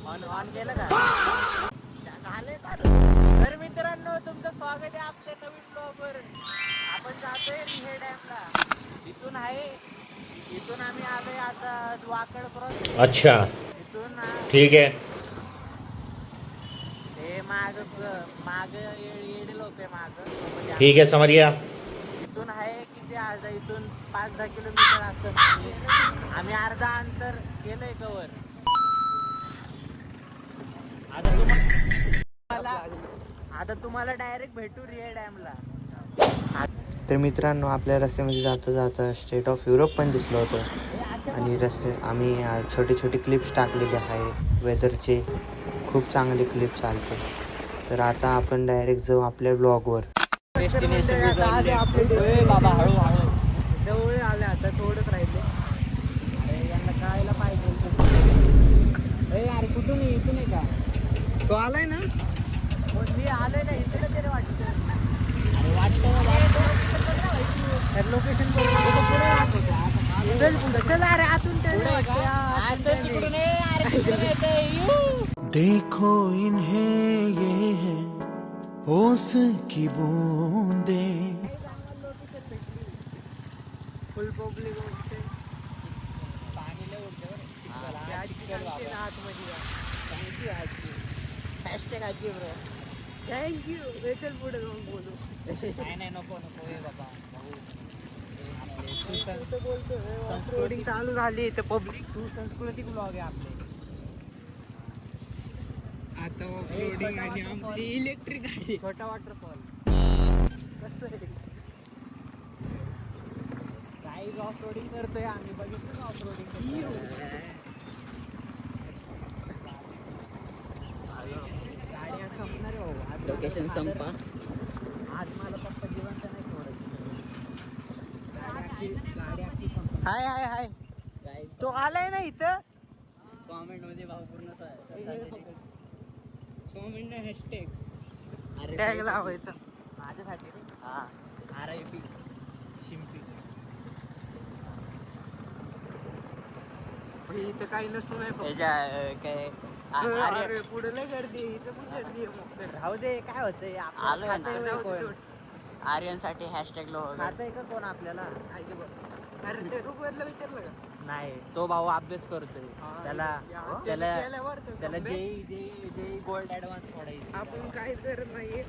On on केलं का? तर मित्रांनो तुमचं स्वागत आहे आपल्या नवीन ब्लॉगवर. आपण जातोय रिहे डॅमला. इथून आम्ही आलोय आता वाकड क्रॉस. अच्छा इथून ठीक है. ते माग येडे लोक आहे माग. ठीक है समझ गया. इथून आहे किती अर्धा इथून 5-10 किलोमीटर असं आम्ही अर्धा अंतर केलंय कवर. आता तुम्हाला डायरेक्ट भेटू रिहे डॅमला. तर मित्रांनो आपल्या रस्त्यामध्ये जाता जाता स्टेट ऑफ युरोप पण दिसलं होतं आणि आम्ही छोटे छोटे क्लिप्स टाकलेले आहे वेदरचे. खूप चांगले क्लिप्स आलते. तर आता आपण डायरेक्ट जाऊ आपल्या ब्लॉगवर. डेस्टिनेशन बाबा हळूहळू जवळ आले. आता थोडंच राहिले. अरे यांना कळायला पाहिजे. अरे कुठून इथून आहे का तो आलाय ना? मी आलोय ना इथून तरी वाटतं. अरे वाटतं लोकेशन चल. अरे आतून देखो इन्हें ये है ओस की बूंदे. फुल पब्लिक थँक्यू. चल पुढे जाऊन बोलू. नाही नको हे बाबा संस्कृती चालू झाली. तर पब्लिक सांस्कृतिक ब्लॉग आहे आपले. आता ऑफरोडिंग आणि आमची इलेक्ट्रिक गाडी. छोटा वॉटरफॉल कसं आहे काही ऑफरोडिंग करतोय आम्ही. बघितलं ऑफरोडिंग गाडी असं संपणार आहे. लोकेशन संपा. आज मला फक्त जिवंत नाही सोडत. हाय हाय हाय. तो आलाय ना इथं. कॉमेंट मध्ये भाऊ पूर्ण कॉमेंट नाही हॅशटॅग टॅग लावायचा माझ्यासाठी. हा RIP शिंपी. इथं काही नसून काय पुढे लय गर्दी. इथं पण गर्दी आहे. राहू दे काय होतंय. आर्यनसाठी हॅशटॅग लो खातंय का कोण आपल्याला? अरे ते रुग्वेदला विचारलं का? नाही तो भाऊ अभ्यास करतोय. त्याला जेई गोल्ड ऍडव्हान्स फोडायचं. आपण काय करत नाहीये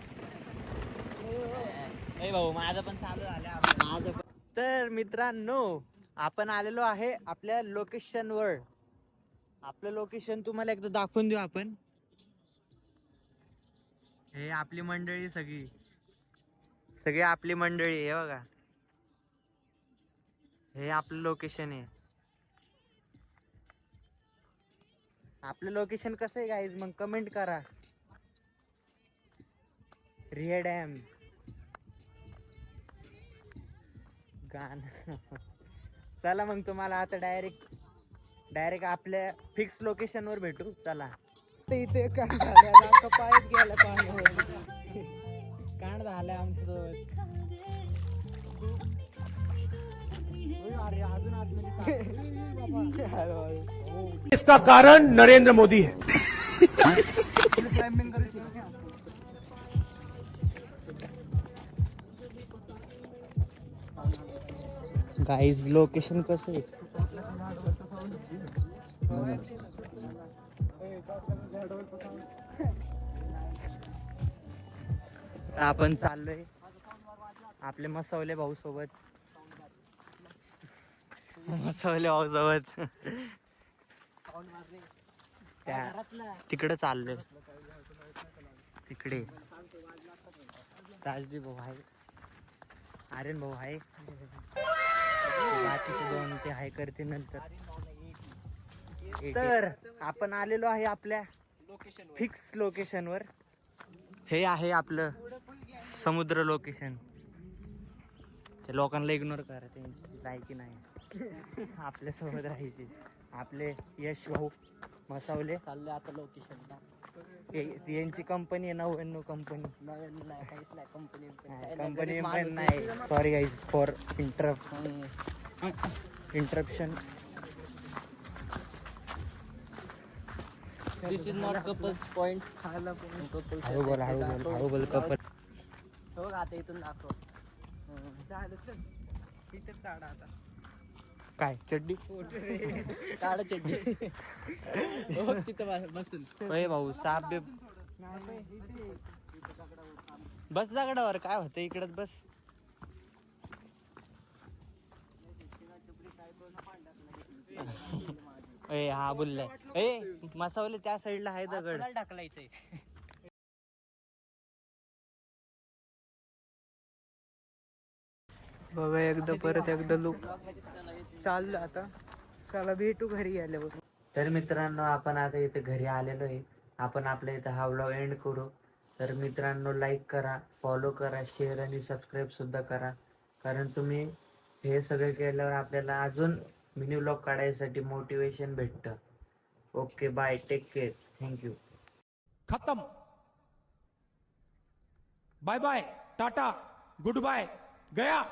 भाऊ. माझं पण चालू झालं. तर मित्रांनो आपण आलेलो आहे आपल्या लोकेशनवर. आपलं लोकेशन तुम्हाला एकदा दाखवून देऊ आपण. हे आपली मंडळी सगळी आपली मंडळी आहे बघा. हे आपलं लोकेशन आहे. आपलं लोकेशन कसं आहे गाईज मग कमेंट करा. रिहे डॅम गाणं. चला मग तुम्हाला आता डायरेक्ट आपल्या फिक्स लोकेशन वर भेटू. चला. इथे कांड झालं आमचं. इसका कारण नरेंद्र मोदी है. गाईज लोकेशन कसं आहे. आपण चाललोय आपले मसावले भाऊ सोबत. तिकडे चाललोय. तिकडे राजदीप भाऊ आहे. आर्यन भाऊ आहे. बाकीचे दोन ते हाय करते नंतर. तर आपण आलेलो आहे आपल्या फिक्स लोकेशनवर. हे आहे आपलं समुद्र लोकेशन. ते लोकांना इग्नोर करा. त्यांची लायकी नाही आपल्या सोबत राहायची. आपले यश भाऊ मसावले चालले आता लोकेशनला. यांची कंपनी आहे 99 कंपनी. कंपनी पण नाही. Sorry guys for interruption. This is not couples point. खायला पण कपल्स. हळू बोल हळू बोल कपल. हो आता इथून दाखव. झालं चल. इथेच काढा आता. काय चड्डी काढा चड्डी. हो तिथं बसून. होय भाऊ साप बे बस दगडावर काय होतं इकडच बस. ए हा बोललाय. ए मसावले त्या साईडला आहे दगड. ढकलायचंय. बघा एकदा परत एकदा लुक चाललं आता. चला भेटू घरी आल्यावर. तर मित्रांनो आपण आता इथे घरी आलेलो आहे. आपण आपल्या इथं हा व्लॉग एंड करू. तर मित्रांनो लाईक करा, फॉलो करा, शेअर आणि सबस्क्राईब सुद्धा करा. कारण तुम्ही हे सगळं केल्यावर आपल्याला अजून मिनी व्लॉग काढायसाठी मोटिवेशन भेटतं. Okay bye, take care, thank you. खत्म. Bye bye, tata, good bye, गया.